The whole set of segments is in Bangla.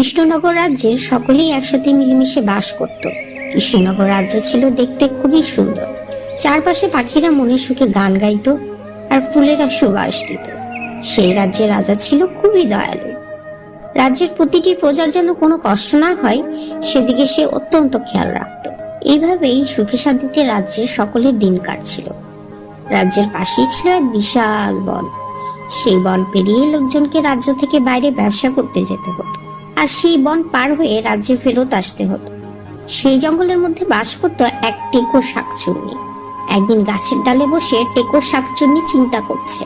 কৃষ্ণনগর রাজ্যের সকলেই একসাথে মিলেমিশে বাস করত। কৃষ্ণনগর রাজ্য ছিল দেখতে খুবই সুন্দর। চারপাশে পাখিরা মনে সুখে গান গাইতো আর ফুলেরা সুবাস দিত। সেই রাজ্যের রাজা ছিল খুবই দয়ালু। রাজ্যের প্রতিটি প্রজার যেন কোনো কষ্ট না হয় সেদিকে সে অত্যন্ত খেয়াল রাখত। এইভাবেই সুখে শান্তিতে রাজ্যের সকলের দিন কাটছিল। রাজ্যের পাশেই ছিল এক বিশাল বন। সেই বন পেরিয়ে লোকজনকে রাজ্য থেকে বাইরে ব্যবসা করতে যেতে হতো, আর সেই বন পার হয়ে রাজ্যে ফেরত আসতে হতো। সেই জঙ্গলের মধ্যে বাস করত এক টেকো শাকচুন্নি। একদিন গাছের ডালে বসে টেকো শাকচুন্নি চিন্তা করছে,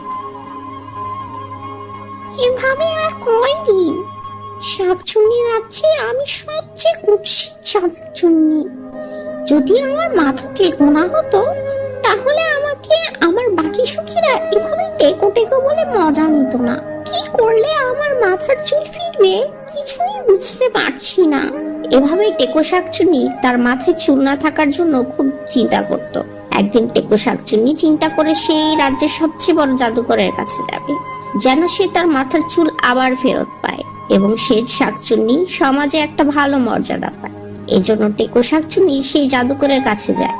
এভাবে আর কয়দিন? শাকচুন্নি রাজ্যে আমি সবচেয়ে কুৎসিত শাকচুন্নি। যদি আমার মাথা টেকো না হতো তাহলে আমাকে আমার বাকি সখীরা এভাবে টেকো টেকো বলে মজা নিত না। কি করলে আমার মাথার চুল ফিরবে কিছুই বুঝতে পারছি না। এভাবেই টেকো শাকচুন্নি তার মাথায় চুল না থাকার জন্য খুব চিন্তা করত। একদিন টেকো শাকচুন্নি চিন্তা করে সেই রাজ্যের সবচেয়ে বড় জাদুকরের কাছে যাবে, যেন সে তার মাথার চুল আবার ফেরত পায় এবং সে শাকচুন্নি সমাজে একটা ভালো মর্যাদা পায়। এজন্য টেকো শাকচুন্নি সেই জাদুকরের কাছে যায়।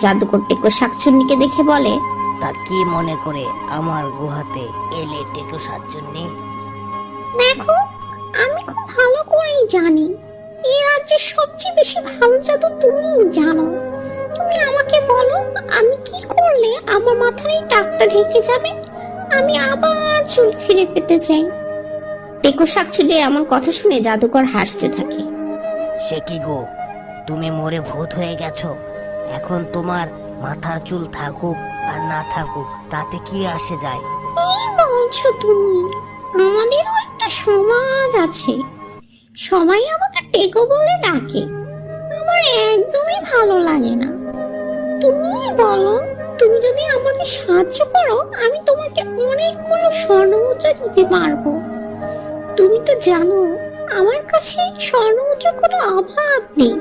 জাদুকর টেকো শাকচুন্নিকে দেখে বলে, তা কি মনে করে আমার গুহাতে এলে টেকো শাকচুন্নি? দেখো, আমি খুব ভালো করেই জানি এই রাজ্যের সবচেয়ে বেশি ভালো জাদু তুমিই জানো। তুমি আমাকে বলো, আমি কি করলে আমার মাথার এই টাকটা ঢেকে যাবে? আমি আবার চুল ফিরে পেতে চাই। টেকো শাকচুন্নির এমন কথা শুনে জাদুকর হাসতে থাকে। সে কি গো, তুমি মরে ভূত হয়ে গেছো? এখন তোমার মাথার চুল থাকুক আর না থাকুক তাতে কি আসে যায়? কি বলছো তুমি? আমাদেরও একটা সমাজ আছে, সবাই আমাকে টেকো বলে ডাকে। আমার একদমই ভালো লাগে না। তুমি বলো, তুমি যদি আমাকে সাহায্য করো আমি তোমাকে অনেকগুলো স্বর্ণমুদ্রা দিতে পারবো। তুমি তো জানো আমার কাছে স্বর্ণমুদ্রার কোনো অভাব নেই।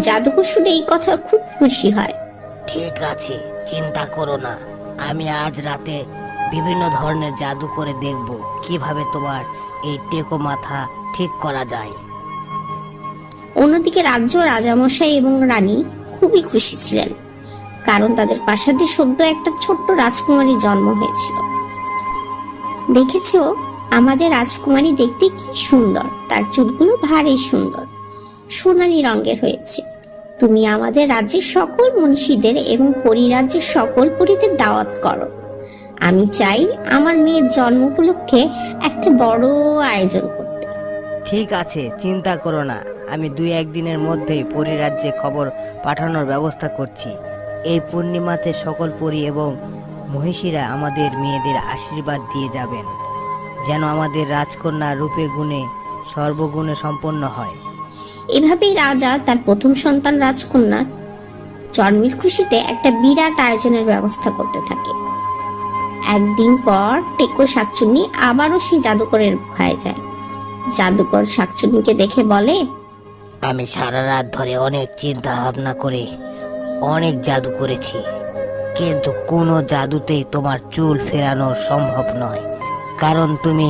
জাদুকর শুনে এই কথা খুব খুশি হয়। ঠিক আছে, চিন্তা করো না, আমি আজ রাতে বিভিন্ন ধরনের জাদু করে দেখব কিভাবে তোমার এই টেকো মাথা ঠিক করা যায়। অন্যদিকে রাজ্য রাজামশাই এবং রানী খুবই খুশি ছিলেন, কারণ তাদের প্রাসাদে সদ্য একটা ছোট্ট রাজকুমারীর জন্ম হয়েছিল। দেখেছো, আমাদের রাজকুমারী দেখতে কি সুন্দর, তার চুলগুলো ভারী সুন্দর, সোনালী রঙের হয়েছে। তুমি আমাদের রাজ্যের সকল মনীষীদের এবং পরিরাজ্যের সকল পরীদের দাওয়াত করো। আমি চাই আমার মেয়ের জন্ম উপলক্ষে একটা বড় আয়োজন করতে। ঠিক আছে, চিন্তা করো না, আমি 2-1 দিনের মধ্যেই পরিরাজ্যে খবর পাঠানোর ব্যবস্থা করছি। এই পূর্ণিমাতে সকল পরী এবং মহিষীরা আমাদের মেয়েদের আশীর্বাদ দিয়ে যাবেন, যেন আমাদের রাজকন্যা রূপে গুণে সর্বগুণে সম্পন্ন হয়। এভাবেই রাজা তার প্রথম সন্তান রাজকন্যার জন্মের খুশিতে একটা বিরাট আয়োজনের ব্যবস্থা করতে থাকে। একদিন পর টেকো শাকচুন্নি আবারও সেই জাদুকরের গুহায় যায়। জাদুকর শাকচুন্নিকে দেখে বলে, আমি সারা রাত ধরে অনেক চিন্তা ভাবনা করে অনেক জাদু করেছি, কিন্তু কোনো জাদুতেই তোমার চুল ফেরানো সম্ভব নয়, কারণ তুমি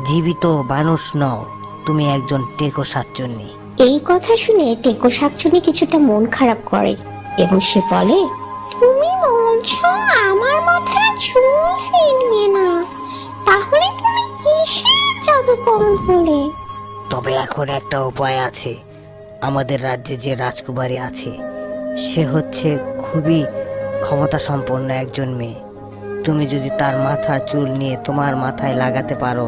জীবিত মানুষ নও, তুমি একজন টেকো শাকচুন্নি। এই কথা শুনে টেকো শাকচুন্নি কিছুটা মন খারাপ করে এবং সে বলে, তুমি বলছো আমার মাথায় চুল ফিরবে না? তাহলে তুমি কিসের জাদুকর হলে? তবে এখন একটা উপায় আছে। আমাদের রাজ্যে যে রাজকুমারী আছে সে হচ্ছে খুবই ক্ষমতা সম্পন্ন একজন মেয়ে। তুমি যদি তার মাথার চুল নিয়ে তোমার মাথায় লাগাতে পারো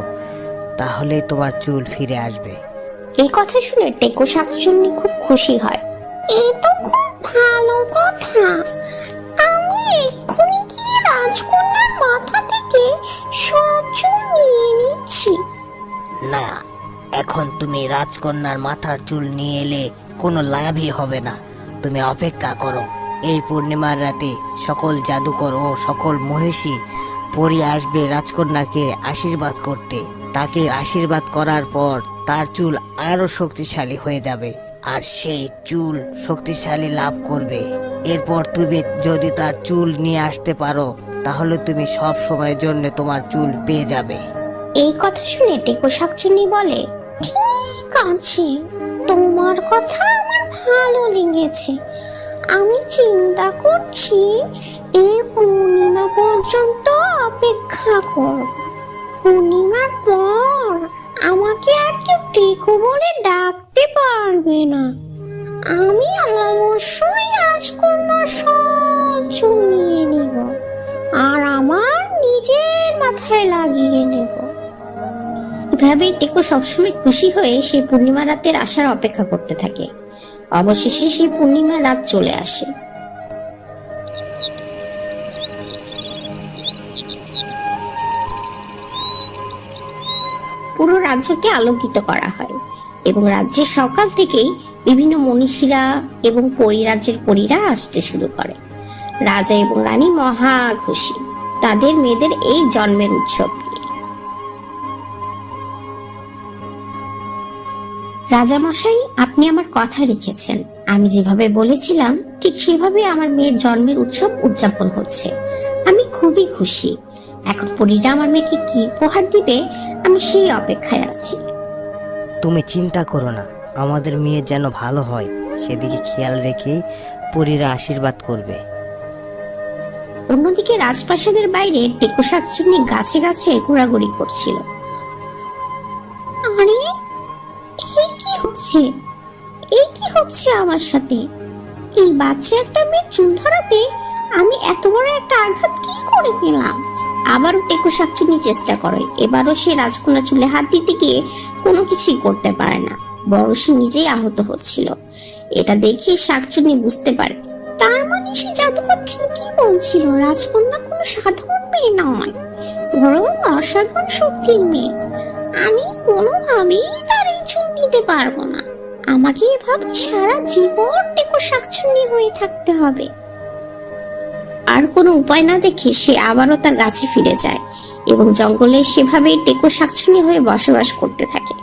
তাহলেই তোমার চুল ফিরে আসবে। এই কথা শুনে টেকো শাকচুন্নি খুব খুশি হয়। এই তো খুব ভালো কথা, আমি এক্ষুনি গিয়ে রাজকন্যার মাথা থেকে সব চুল নিয়ে নিচ্ছি। না, এখন তুমি রাজকন্যার মাথার চুল নিয়ে এলে কোনো লাভই হবে না। তুমি অপেক্ষা করো, এই পূর্ণিমার রাতে সকল জাদুকর ও সকল মহিষী পরী আসবে রাজকন্যাকে আশীর্বাদ করতে। তাকে আশীর্বাদ করার পর তার চুল আরো শক্তিশালী হয়ে যাবে, আর সেই চুল শক্তিশালী লাভ করবে। এরপর তুমি যদি তার চুল নিয়ে আসতে পারো তাহলে তুমি সব সময়ের জন্য তোমার চুল পেয়ে যাবে। এই কথা শুনে টেকো শাকচুন্নি বলে, ঠিক ঠিক আছে, তোমার কথা আমার ভালো লেগেছে। আমি চিন্তা করছি এই পূর্ণিমা পর্যন্ত অপেক্ষা করব। পূর্ণিমার পর আমাকে আর কেউ টেকো বলে ডাকতে পারবে না। আমি অবশ্যই রাজকন্যা সব চুল নিয়ে নিব আর আমার নিজের মাথায় লাগিয়ে নেব। এভাবেই টেকো সবসময় খুশি হয়ে সেই পূর্ণিমা রাতের আসার অপেক্ষা করতে থাকে। অবশেষে সেই পূর্ণিমা রাত চলে আসে। পুরো রাজ্যকে আলোকিত করা হয় এবং রাজ্যের সকাল থেকেই বিভিন্ন মনীষীরা এবং পরিরাজ্যের পরীরা আসতে শুরু করে। রাজা এবং রানী মহা খুশি তাদের মেয়েদের এই জন্মের উৎসব নিয়ে। রাজামশাই, আপনি আমার কথা রেখেছেন। আমি যেভাবে বলেছিলাম ঠিক সেভাবে আমার মেয়ের জন্মের উৎসব উদযাপন হচ্ছে। আমি খুবই খুশি। এখন পরীরা আমার মেয়েকে কি উপহার দিবে আমি সেই অপেক্ষায় আছি। তুমি চিন্তা করো না, আমাদের মেয়ে যেন ভালো হয় সেদিকে খেয়াল রেখেই পরীরা আশীর্বাদ করবে। অন্যদিকে রাজপ্রাসাদের বাইরে টেকো শাকচুন্নি গাছে গাছে ঘোরাঘুরি করছিল। আরে, এই কি হচ্ছে? এই কি হচ্ছে আমার সাথে? এই বাচ্চা একটা মেয়ের চুল ধরাতে আমি এত বড় একটা আঘাত কি করে পেলাম? আবারও টেকো শাকচুন্নি চেষ্টা করে। এবারও সে রাজকন্যা চুলে হাত দিতে গিয়ে কোনো কিছুই করতে পারে না, বরং সে নিজেই আহত হচ্ছিল। এটা দেখে শাকচুন্নি বুঝতে পারে, তার মানে সে জাদুকর ঠিকই বলছিল, রাজকন্যা কোনো সাধারণ মেয়ে নয়, বরং অসাধারণ শক্তির মেয়ে। আমি কোনোভাবেই তার এই চুল নিতে পারবো না। আমাকে এভাবে সারা জীবন টেকো শাকচুন্নি হয়ে থাকতে হবে। আর কোনো উপায় না দেখে সে আবারও তার গাছে ফিরে যায় এবং জঙ্গলে সেভাবেই টেকো শাকচুন্নি হয়ে বসবাস করতে থাকে।